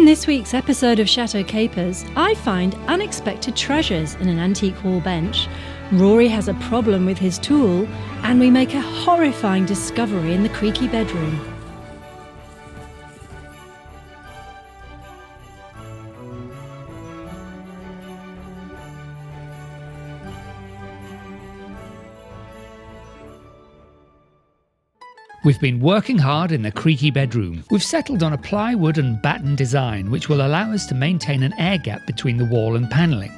this week's episode of Château Capers, I find unexpected treasures in an antique wall bench. Rory has a problem with his tool, and we make a horrifying discovery in the creaky bedroom. We've been working hard in the creaky bedroom. We've settled on a plywood and batten design which will allow us to maintain an air gap between the wall and panelling.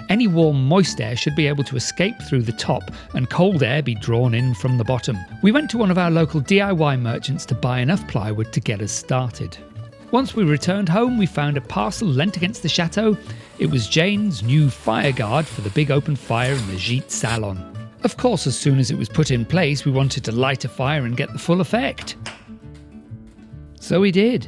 Any warm, moist air should be able to escape through the top and cold air be drawn in from the bottom. We went to one of our local DIY merchants to buy enough plywood to get us started. Once we returned home, we found a parcel lent against the chateau. It was Jane's new fire guard for the big open fire in the gîte salon. Of course, as soon as it was put in place, we wanted to light a fire and get the full effect. So we did.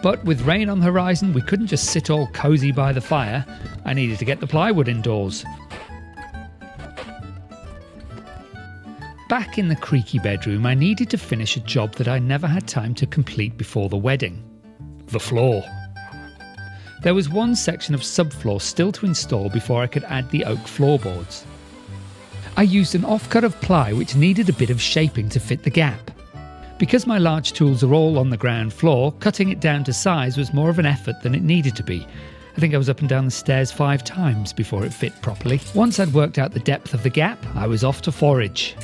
But with rain on the horizon, we couldn't just sit all cosy by the fire. I needed to get the plywood indoors. Back in the creaky bedroom, I needed to finish a job that I never had time to complete before the wedding. The floor. There was one section of subfloor still to install before I could add the oak floorboards. I used an offcut of ply which needed a bit of shaping to fit the gap. Because my large tools are all on the ground floor, cutting it down to size was more of an effort than it needed to be. I think I was up and down the stairs 5 times before it fit properly. Once I'd worked out the depth of the gap, I was off to forage.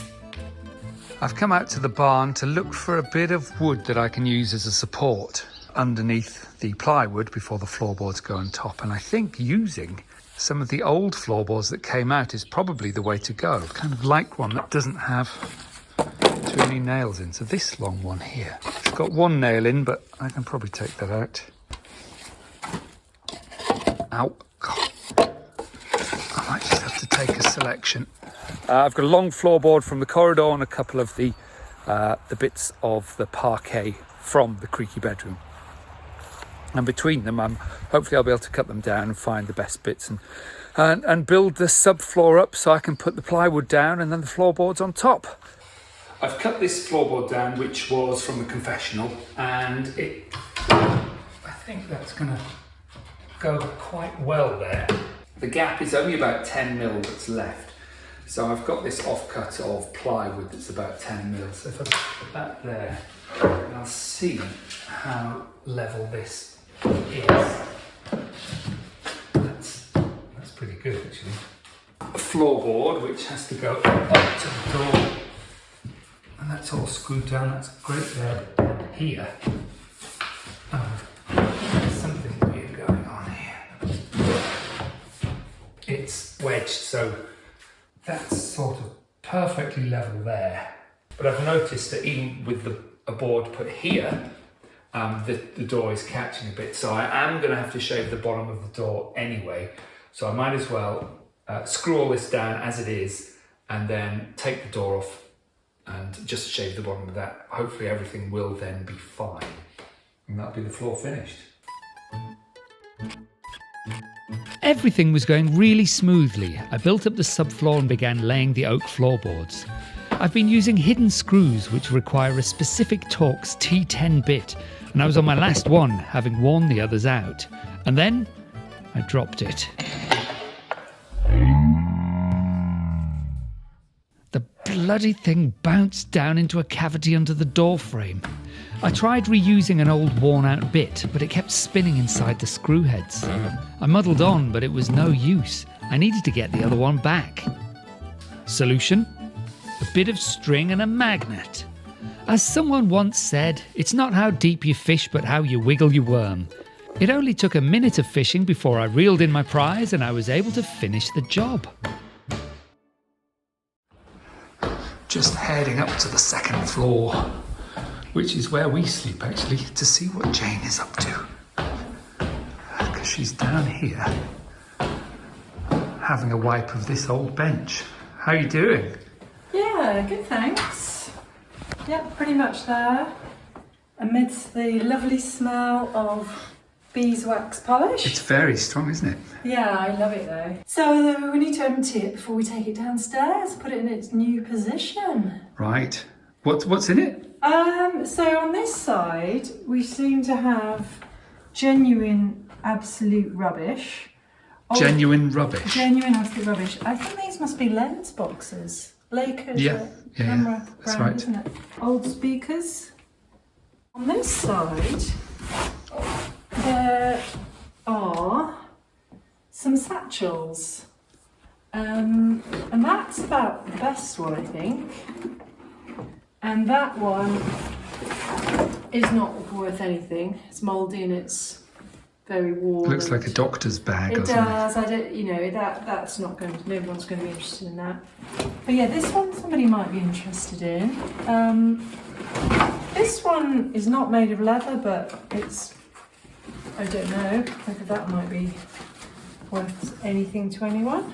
I've come out to the barn to look for a bit of wood that I can use as a support underneath the plywood before the floorboards go on top, and I think using some of the old floorboards that came out is probably the way to go. Kind of like one that doesn't have too many nails in. So this long one here, it's got one nail in, but I can probably take that out. Ow. I might just have to take a selection. I've got a long floorboard from the corridor and a couple of the bits of the parquet from the creaky bedroom. And between them, hopefully I'll be able to cut them down and find the best bits and build the subfloor up so I can put the plywood down and then the floorboards on top. I've cut this floorboard down, which was from the confessional, and I think that's going to go quite well there. The gap is only about 10 mil that's left. So I've got this offcut of plywood that's about 10 mil. So if I put that there, I'll see how level this is. That's pretty good actually. A floorboard which has to go up to the door, and that's all screwed down. That's great there. But here, there's something weird going on here. It's wedged, so that's sort of perfectly level there. But I've noticed that even with a board put here, the door is catching a bit, so I am going to have to shave the bottom of the door anyway, so I might as well screw all this down as it is and then take the door off and just shave the bottom of that. Hopefully everything will then be fine and that'll be the floor finished. Everything was going really smoothly. I built up the subfloor and began laying the oak floorboards. I've been using hidden screws which require a specific Torx T10 bit, and I was on my last one, having worn the others out. And then I dropped it. The bloody thing bounced down into a cavity under the door frame. I tried reusing an old worn-out bit, but it kept spinning inside the screw heads. I muddled on, but it was no use. I needed to get the other one back. Solution? A bit of string and a magnet. As someone once said, it's not how deep you fish, but how you wiggle your worm. It only took a minute of fishing before I reeled in my prize and I was able to finish the job. Just heading up to the second floor, which is where we sleep actually, to see what Jane is up to. Because she's down here having a wipe of this old bench. How are you doing? Yeah, good thanks. Yep, pretty much there. Amidst the lovely smell of beeswax polish. It's very strong, isn't it? Yeah, I love it though. So we need to empty it before we take it downstairs, put it in its new position. Right. What's in it? So on this side, we seem to have genuine absolute rubbish. Genuine rubbish. Genuine absolute rubbish. I think these must be lens boxes. Leica's camera that's brand, right. isn't it? Old speakers. On this side, there are some satchels. And that's about the best one, I think. And that one is not worth anything. It's mouldy and it's very warm. Looks like a doctor's bag. It does. I don't. You know that's not going to. No one's going to be interested in that. But yeah, this one somebody might be interested in. This one is not made of leather, but it's. I don't know whether that might be worth anything to anyone.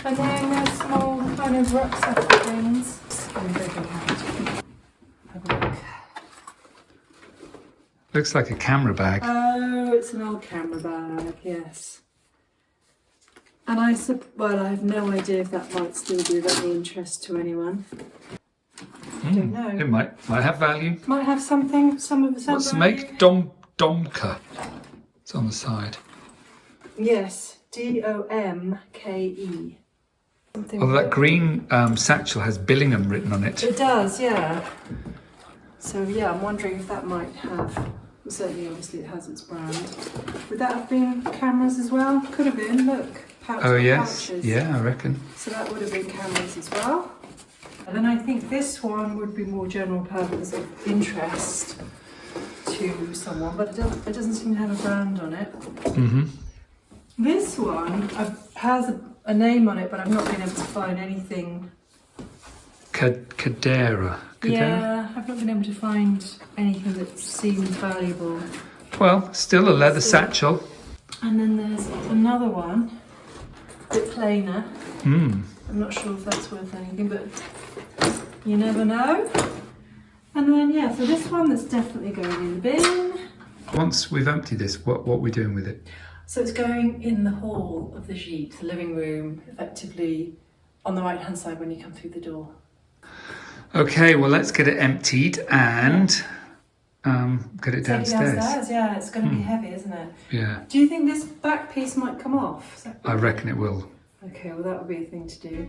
And then there's small kind of rucksack things. Have a look. Looks like a camera bag. Oh, it's an old camera bag, yes. And I have no idea if that might still be of any interest to anyone. I don't know. It might have value. Might have something, some What's the value. make? Domka. It's on the side. Yes, DOMKE. Although that green satchel has Billingham written on it. It does, yeah. So yeah, I'm wondering if that might have. Certainly, obviously, it has its brand. Would that have been cameras as well? Could have been. Look, Yes, pouches. yeah, I reckon. So that would have been cameras as well. And then I think this one would be more general purpose of interest to someone, but it doesn't seem to have a brand on it. Mm-hmm. This one has a name on it, but I've not been able to find anything. Cadera. Yeah, I've not been able to find anything that seems valuable. Well, still a leather satchel. And then there's another one, a bit plainer. I'm not sure if that's worth anything, but you never know. And then yeah, so this one that's definitely going in the bin. Once we've emptied this, what are we doing with it? So it's going in the hall of the gîte, the living room, effectively on the right hand side when you come through the door. Okay, well let's get it emptied and get it downstairs. Yeah, it's going to be heavy, isn't it? Yeah. Do you think this back piece might come off? I reckon it will. Okay, well that would be a thing to do.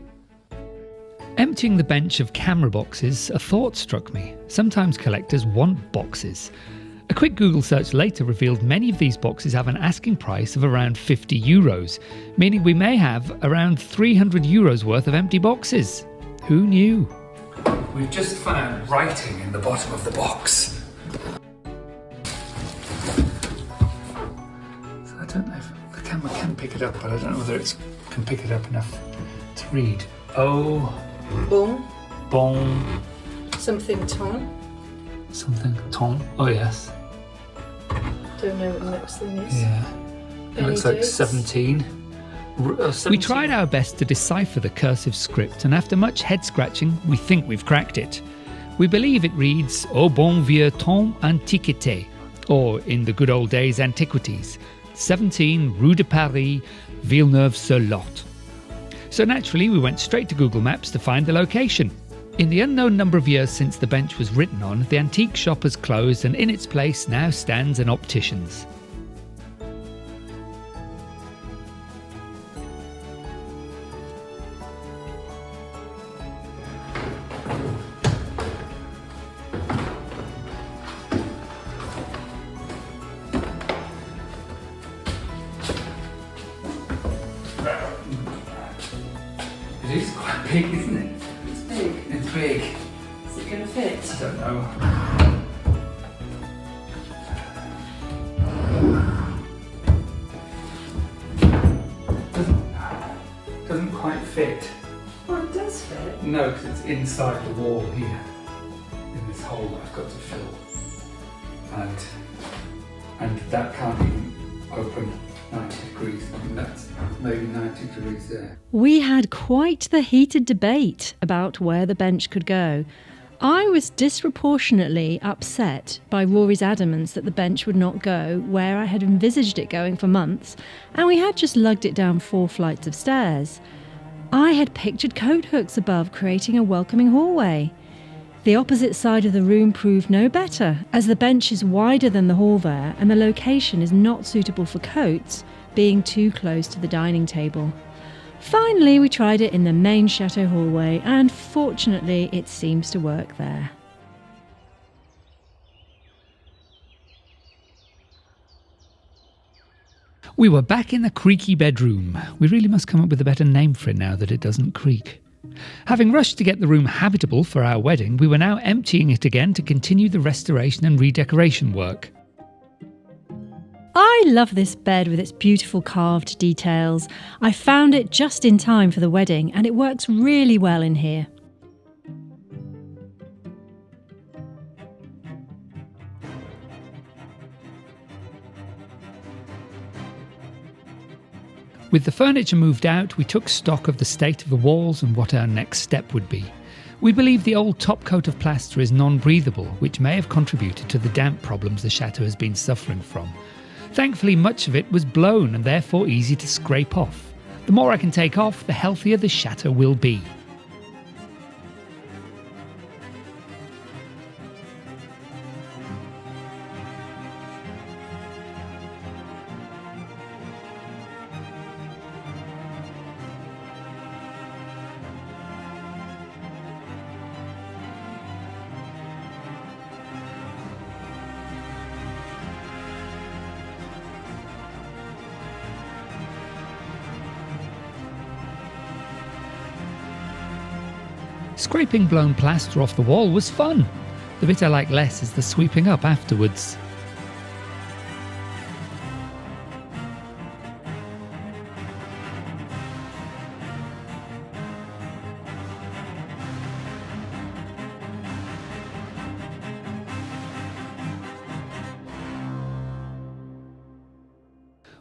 Emptying the bench of camera boxes, a thought struck me. Sometimes collectors want boxes. A quick Google search later revealed many of these boxes have an asking price of around €50, meaning we may have around €300 worth of empty boxes. Who knew? We've just found writing in the bottom of the box. So I don't know if the camera can pick it up, but I don't know whether it can pick it up enough to read. Oh, bon. Something ton. Something ton. Oh yes. Don't know what the next thing is. Yeah. It Any looks like dates? 17. We tried our best to decipher the cursive script, and after much head scratching, we think we've cracked it. We believe it reads Au bon vieux temps antiquité, or in the good old days antiquities, 17 Rue de Paris, Villeneuve-sur-Lot. So naturally, we went straight to Google Maps to find the location. In the unknown number of years since the bench was written on, the antique shop has closed, and in its place now stands an optician's. It is quite big, isn't it? It's big. It's big. Is it going to fit? I don't know. Doesn't quite fit. Well, it does fit. No, because it's inside the wall here. In this hole that I've got to fill. And that can't even open 90 degrees. I mean, that's maybe 90 degrees there. We had quite the heated debate about where the bench could go. I was disproportionately upset by Rory's adamance that the bench would not go where I had envisaged it going for months, and we had just lugged it down 4 flights of stairs. I had pictured coat hooks above, creating a welcoming hallway. The opposite side of the room proved no better, as the bench is wider than the hall there and the location is not suitable for coats, being too close to the dining table. Finally, we tried it in the main chateau hallway, and fortunately it seems to work there. We were back in the creaky bedroom. We really must come up with a better name for it now that it doesn't creak. Having rushed to get the room habitable for our wedding, we were now emptying it again to continue the restoration and redecoration work. I love this bed with its beautiful carved details. I found it just in time for the wedding and it works really well in here. With the furniture moved out, we took stock of the state of the walls and what our next step would be. We believe the old top coat of plaster is non-breathable, which may have contributed to the damp problems the chateau has been suffering from. Thankfully, much of it was blown and therefore easy to scrape off. The more I can take off, the healthier the chateau will be. Scraping blown plaster off the wall was fun. The bit I like less is the sweeping up afterwards.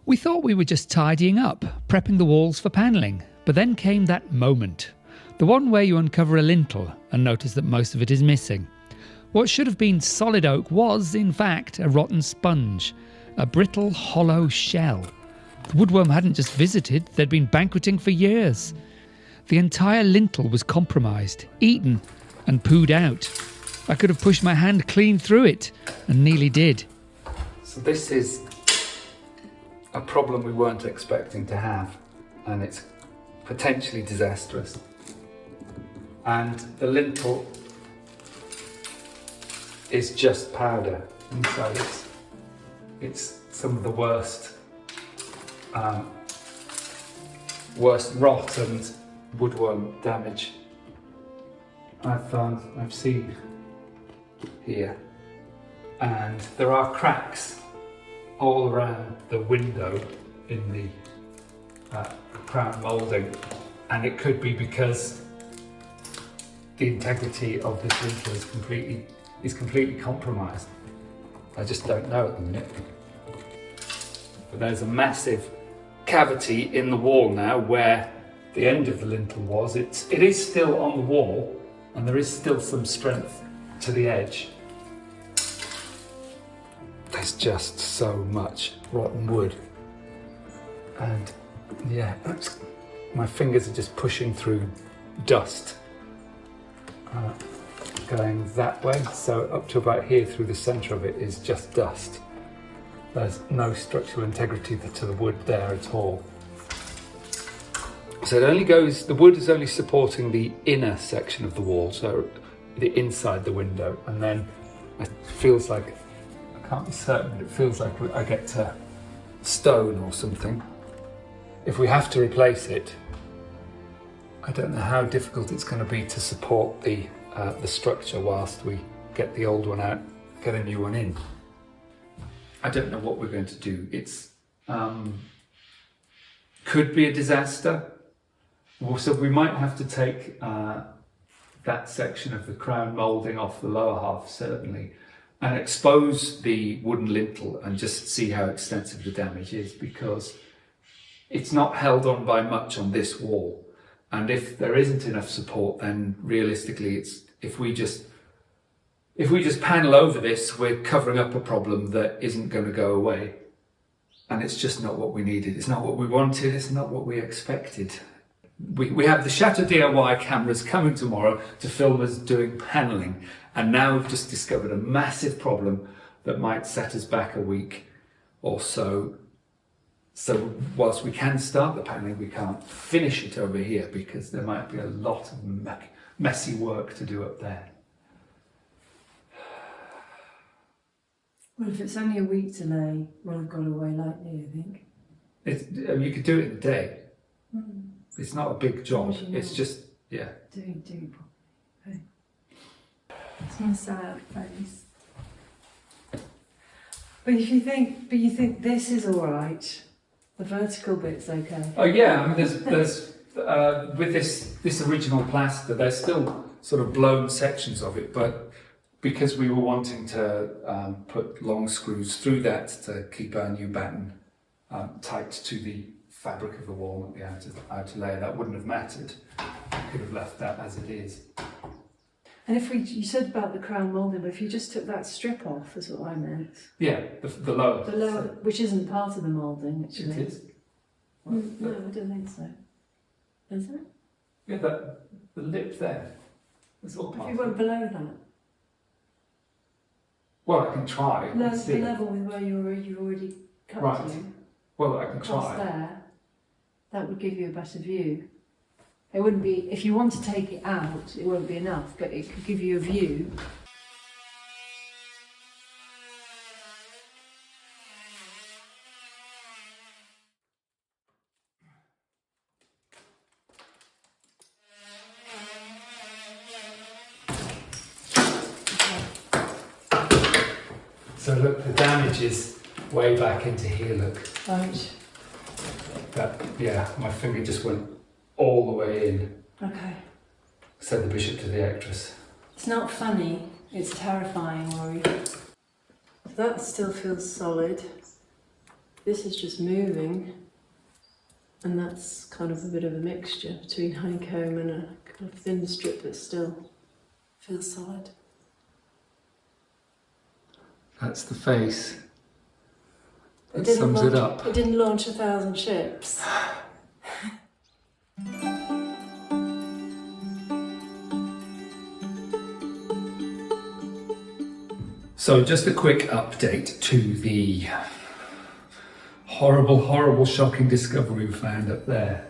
We thought we were just tidying up, prepping the walls for panelling, but then came that moment. The one where you uncover a lintel and notice that most of it is missing. What should have been solid oak was, in fact, a rotten sponge, a brittle, hollow shell. The woodworm hadn't just visited, they'd been banqueting for years. The entire lintel was compromised, eaten and pooed out. I could have pushed my hand clean through it, and nearly did. So this is a problem we weren't expecting to have, and it's potentially disastrous. And the lintel is just powder inside. It's some of the worst rot and woodworm damage I've seen here. And there are cracks all around the window in the crown moulding, and it could be because the integrity of this lintel is completely compromised. I just don't know at the minute. But there's a massive cavity in the wall now where the end of the lintel was. It is still on the wall and there is still some strength to the edge. There's just so much rotten wood. And yeah, my fingers are just pushing through dust. Going that way, so up to about here through the centre of it is just dust. There's no structural integrity to the wood there at all. So the wood is only supporting the inner section of the wall, so the inside the window, and then it feels like, I can't be certain, but it feels like I get to stone or something. If we have to replace it, I don't know how difficult it's going to be to support the structure whilst we get the old one out, get a new one in. I don't know what we're going to do. It's could be a disaster. So we might have to take that section of the crown moulding off the lower half, certainly, and expose the wooden lintel and just see how extensive the damage is, because it's not held on by much on this wall. And if there isn't enough support, then realistically, if we just panel over this, we're covering up a problem that isn't going to go away. And it's just not what we needed. It's not what we wanted. It's not what we expected. we have the Chateau DIY cameras coming tomorrow to film us doing panelling, and now we've just discovered a massive problem that might set us back a week or so. So whilst we can start the panelling, we can't finish it over here because there might be a lot of messy work to do up there. Well, if it's only a week delay, we'll have got away lightly, I think. You could do it in a day. Mm. It's not a big job. It's just, yeah. Doing properly. It's my sad face. But you think this is all right. The vertical bit's okay. Oh yeah, I mean, there's with this original plaster, there's still sort of blown sections of it, but because we were wanting to put long screws through that to keep our new batten tight to the fabric of the wall at the outer layer, that wouldn't have mattered. We could have left that as it is. And you said about the crown moulding, but if you just took that strip off, is what I meant. Yeah, the lower. The lower, which isn't part of the moulding, actually. It is. No, I don't think so. Is it? Yeah, the lip there. It's all part If you went below that. Well, I can try. The level with where you already cut Right. to. Well, I can Across try. there, that would give you a better view. It wouldn't be, if you want to take it out, it won't be enough, but it could give you a view. So look, the damage is way back into here, look. Right. Yeah, my finger just went all the way in. Okay. Said the bishop to the actress. It's not funny, it's terrifying, Rory. That still feels solid. This is just moving. And that's kind of a bit of a mixture between honeycomb and a kind of thin strip that still feels solid. That's the face. That sums it up. It didn't launch 1,000 ships. So just a quick update to the horrible, shocking discovery we found up there.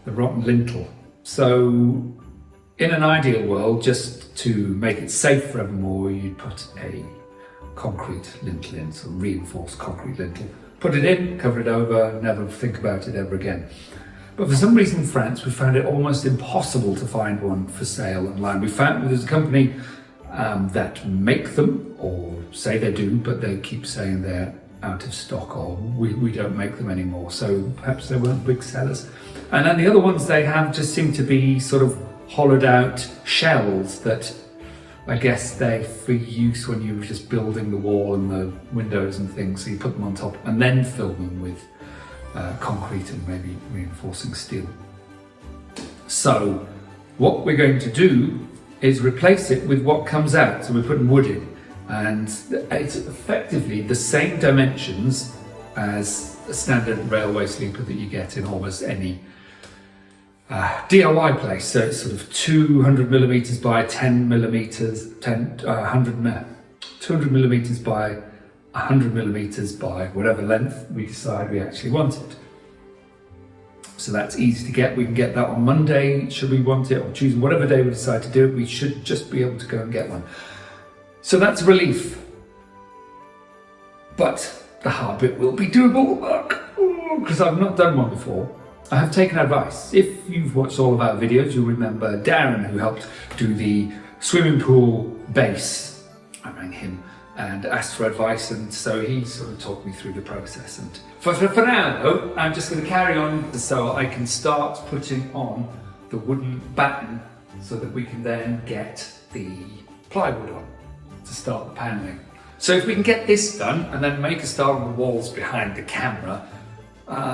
The rotten lintel. So in an ideal world, just to make it safe forevermore, you'd put a concrete lintel in, so reinforced concrete lintel. Put it in, cover it over, never think about it ever again. But for some reason in France, we found it almost impossible to find one for sale online. We found there's a company that make them, or say they do, but they keep saying they're out of stock, or we don't make them anymore, so perhaps they weren't big sellers. And then the other ones they have just seem to be sort of hollowed out shells that I guess they're for use when you were just building the wall and the windows and things, so you put them on top and then fill them with concrete and maybe reinforcing steel. So what we're going to do is replace it with what comes out. So we're putting wood in, and it's effectively the same dimensions as a standard railway sleeper that you get in almost any DIY place. So it's sort of 200 millimeters by 10 millimeters, 200 millimeters by 100 millimeters by whatever length we decide we actually wanted. So that's easy to get. We can get that on Monday, should we want it, or Tuesday, whatever day we decide to do it, we should just be able to go and get one. So that's a relief. But the hard bit will be doing all the work, because I've not done one before. I have taken advice. If you've watched all of our videos, you'll remember Darren, who helped do the swimming pool base. I rang him and asked for advice, and so he sort of talked me through the process. And for now though, I'm just going to carry on so I can start putting on the wooden batten so that we can then get the plywood on to start the panelling. So if we can get this done and then make a start on the walls behind the camera,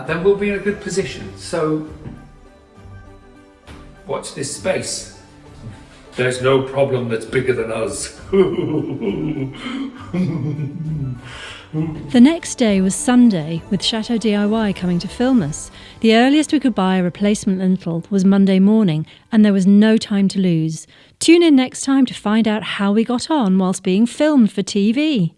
then we'll be in a good position. So watch this space. There's no problem that's bigger than us. The next day was Sunday, with Chateau DIY coming to film us. The earliest we could buy a replacement lintel was Monday morning, and there was no time to lose. Tune in next time to find out how we got on whilst being filmed for TV.